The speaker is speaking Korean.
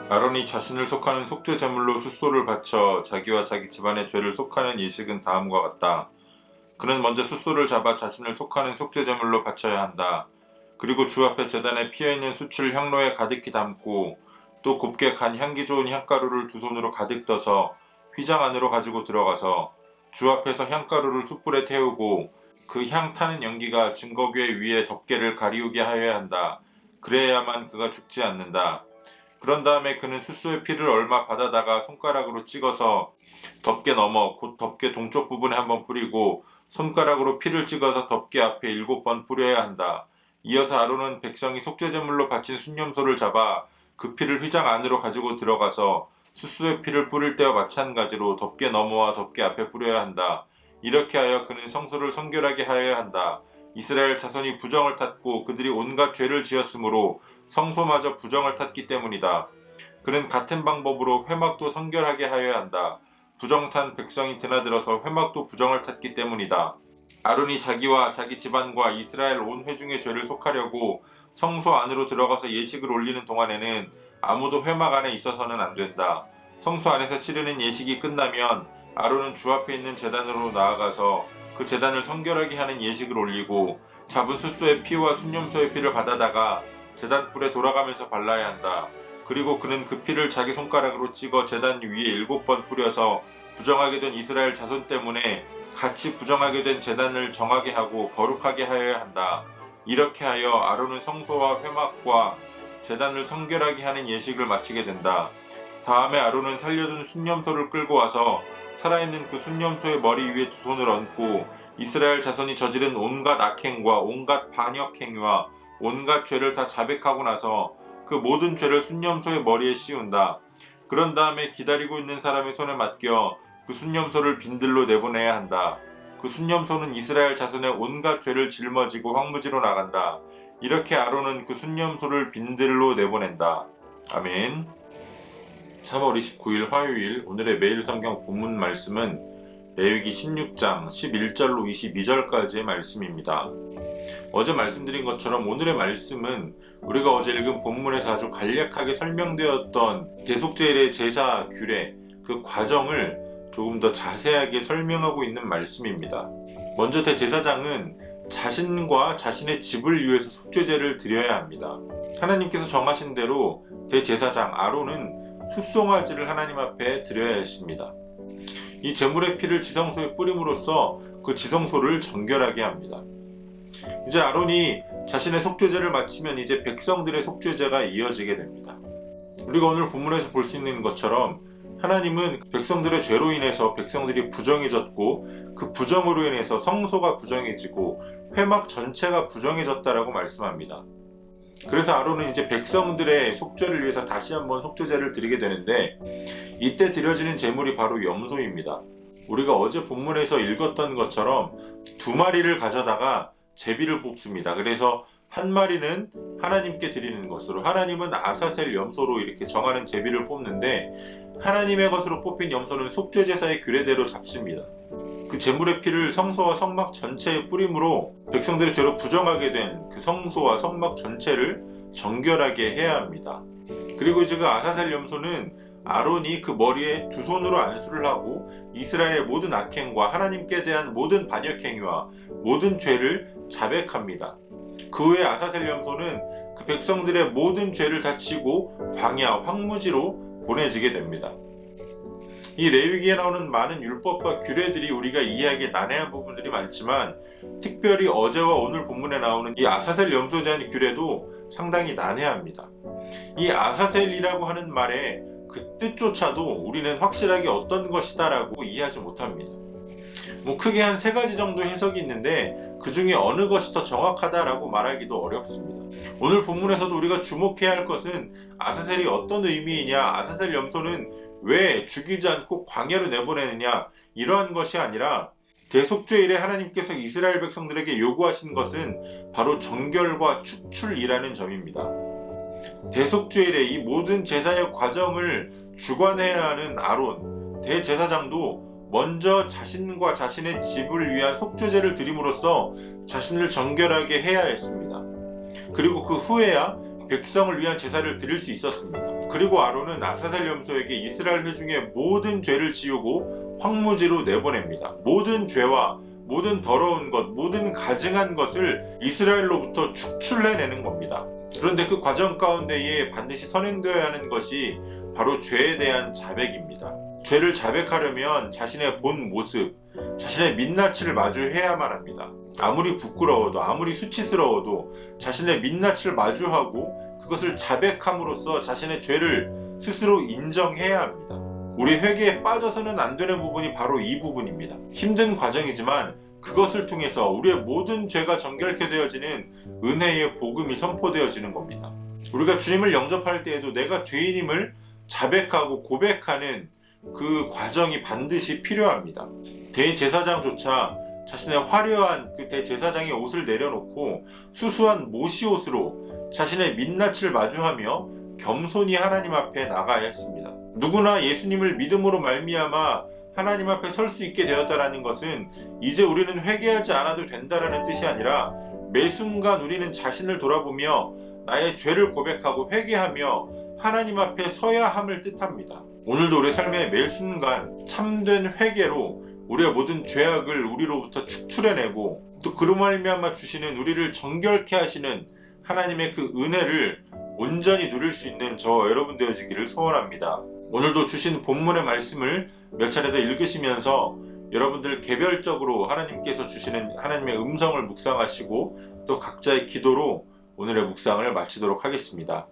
아론이 자신을 속하는 속죄 제물로 숫소를 바쳐 자기와 자기 집안의 죄를 속하는 예식은 다음과 같다. 그는 먼저 숫소를 잡아 자신을 속하는 속죄 제물로 바쳐야 한다. 그리고 주 앞에 제단에 피어있는 숯을 향로에 가득히 담고 또 곱게 간 향기 좋은 향가루를 두 손으로 가득 떠서 휘장 안으로 가지고 들어가서 주 앞에서 향가루를 숯불에 태우고 그 향 타는 연기가 증거궤 위에 덮개를 가리우게 하여야 한다. 그래야만 그가 죽지 않는다. 그런 다음에 그는 숫소의 피를 얼마 받아다가 손가락으로 찍어서 덮개 너머 곧 덮개 동쪽 부분에 한번 뿌리고 손가락으로 피를 찍어서 덮개 앞에 7번 뿌려야 한다. 이어서 아론은 백성이 속죄제물로 바친 순념소를 잡아 그 피를 휘장 안으로 가지고 들어가서 숫소의 피를 뿌릴 때와 마찬가지로 덮개 너머와 덮개 앞에 뿌려야 한다. 이렇게 하여 그는 성소를 성결하게 하여야 한다. 이스라엘 자손이 부정을 탔고 그들이 온갖 죄를 지었으므로 성소마저 부정을 탔기 때문이다. 그는 같은 방법으로 회막도 성결하게 하여야 한다. 부정탄 백성이 드나들어서 회막도 부정을 탔기 때문이다. 아론이 자기와 자기 집안과 이스라엘 온 회중의 죄를 속하려고 성소 안으로 들어가서 예식을 올리는 동안에는 아무도 회막 안에 있어서는 안 된다. 성소 안에서 치르는 예식이 끝나면 아론은 주 앞에 있는 제단으로 나아가서 그 제단을 성결하게 하는 예식을 올리고 잡은 숫소의 피와 순념소의 피를 받아다가 제단 뿔에 돌아가면서 발라야 한다. 그리고 그는 그 피를 자기 손가락으로 찍어 제단 위에 7번 뿌려서 부정하게 된 이스라엘 자손 때문에 같이 부정하게 된 제단을 정하게 하고 거룩하게 하여야 한다. 이렇게 하여 아론은 성소와 회막과 제단을 성결하게 하는 예식을 마치게 된다. 다음에 아론은 살려둔 순념소를 끌고 와서 살아있는 그 순념소의 머리 위에 두 손을 얹고 이스라엘 자손이 저지른 온갖 악행과 온갖 반역행위와 온갖 죄를 다 자백하고 나서 그 모든 죄를 순념소의 머리에 씌운다. 그런 다음에 기다리고 있는 사람의 손에 맡겨 그 순념소를 빈들로 내보내야 한다. 그 순념소는 이스라엘 자손의 온갖 죄를 짊어지고 황무지로 나간다. 이렇게 아론은 그 순념소를 빈들로 내보낸다. 아멘. 3월 29일 화요일 오늘의 매일 성경 본문 말씀은 레위기 16장 11절로 22절까지의 말씀입니다. 어제 말씀드린 것처럼 오늘의 말씀은 우리가 어제 읽은 본문에서 아주 간략하게 설명되었던 대속제일의 제사 규례, 그 과정을 조금 더 자세하게 설명하고 있는 말씀입니다. 먼저 대제사장은 자신과 자신의 집을 위해서 속죄제를 드려야 합니다. 하나님께서 정하신 대로 대제사장 아론은 숫송아지를 하나님 앞에 드려야 했습니다. 이 제물의 피를 지성소에 뿌림으로써 그 지성소를 정결하게 합니다. 이제 아론이 자신의 속죄제를 마치면 이제 백성들의 속죄제가 이어지게 됩니다. 우리가 오늘 본문에서 볼 수 있는 것처럼 하나님은 백성들의 죄로 인해서 백성들이 부정해졌고 그 부정으로 인해서 성소가 부정해지고 회막 전체가 부정해졌다라고 말씀합니다. 그래서 아론은 이제 백성들의 속죄를 위해서 다시 한번 속죄제를 드리게 되는데 이때 드려지는 제물이 바로 염소입니다. 우리가 어제 본문에서 읽었던 것처럼 2마리를 가져다가 제비를 뽑습니다. 그래서 한 마리는 하나님께 드리는 것으로, 하나님은 아사셀 염소로 이렇게 정하는 제비를 뽑는데 하나님의 것으로 뽑힌 염소는 속죄제사의 규례대로 잡습니다. 그 제물의 피를 성소와 성막 전체에 뿌림으로 백성들의 죄로 부정하게 된 그 성소와 성막 전체를 정결하게 해야 합니다. 그리고 이제 그 아사셀 염소는 아론이 그 머리에 두 손으로 안수를 하고 이스라엘의 모든 악행과 하나님께 대한 모든 반역행위와 모든 죄를 자백합니다. 그 후에 아사셀 염소는 그 백성들의 모든 죄를 다 지고 광야 황무지로 보내지게 됩니다. 이 레위기에 나오는 많은 율법과 규례들이 우리가 이해하기에 난해한 부분들이 많지만 특별히 어제와 오늘 본문에 나오는 이 아사셀 염소에 대한 규례도 상당히 난해합니다. 이 아사셀이라고 하는 말의 그 뜻조차도 우리는 확실하게 어떤 것이다 라고 이해하지 못합니다. 크게 한 3가지 정도 해석이 있는데 그 중에 어느 것이 더 정확하다라고 말하기도 어렵습니다. 오늘 본문에서도 우리가 주목해야 할 것은 아사셀이 어떤 의미이냐, 아사셀 염소는 왜 죽이지 않고 광야로 내보내느냐, 이러한 것이 아니라 대속죄일에 하나님께서 이스라엘 백성들에게 요구하신 것은 바로 정결과 축출이라는 점입니다. 대속죄일에 이 모든 제사의 과정을 주관해야 하는 아론, 대제사장도 먼저 자신과 자신의 집을 위한 속죄제를 드림으로써 자신을 정결하게 해야 했습니다. 그리고 그 후에야 백성을 위한 제사를 드릴 수 있었습니다. 그리고 아론은 아사셀 염소에게 이스라엘 회중의 모든 죄를 지우고 황무지로 내보냅니다. 모든 죄와 모든 더러운 것, 모든 가증한 것을 이스라엘로부터 축출해내는 겁니다. 그런데 그 과정 가운데에 반드시 선행되어야 하는 것이 바로 죄에 대한 자백입니다. 죄를 자백하려면 자신의 본 모습, 자신의 민낯을 마주해야만 합니다. 아무리 부끄러워도, 아무리 수치스러워도 자신의 민낯을 마주하고 그것을 자백함으로써 자신의 죄를 스스로 인정해야 합니다. 우리 회개에 빠져서는 안 되는 부분이 바로 이 부분입니다. 힘든 과정이지만 그것을 통해서 우리의 모든 죄가 정결케 되어지는 은혜의 복음이 선포되어지는 겁니다. 우리가 주님을 영접할 때에도 내가 죄인임을 자백하고 고백하는 그 과정이 반드시 필요합니다. 대제사장조차 자신의 화려한 그 대제사장의 옷을 내려놓고 수수한 모시옷으로 자신의 민낯을 마주하며 겸손히 하나님 앞에 나가야 했습니다. 누구나 예수님을 믿음으로 말미암아 하나님 앞에 설 수 있게 되었다라는 것은 이제 우리는 회개하지 않아도 된다라는 뜻이 아니라 매 순간 우리는 자신을 돌아보며 나의 죄를 고백하고 회개하며 하나님 앞에 서야 함을 뜻합니다. 오늘도 우리 삶의 매 순간 참된 회개로 우리의 모든 죄악을 우리로부터 축출해내고 또 그로 말미암아 주시는 우리를 정결케 하시는 하나님의 그 은혜를 온전히 누릴 수 있는 저 여러분 되어지기를 소원합니다. 오늘도 주신 본문의 말씀을 몇 차례 더 읽으시면서 여러분들 개별적으로 하나님께서 주시는 하나님의 음성을 묵상하시고 또 각자의 기도로 오늘의 묵상을 마치도록 하겠습니다.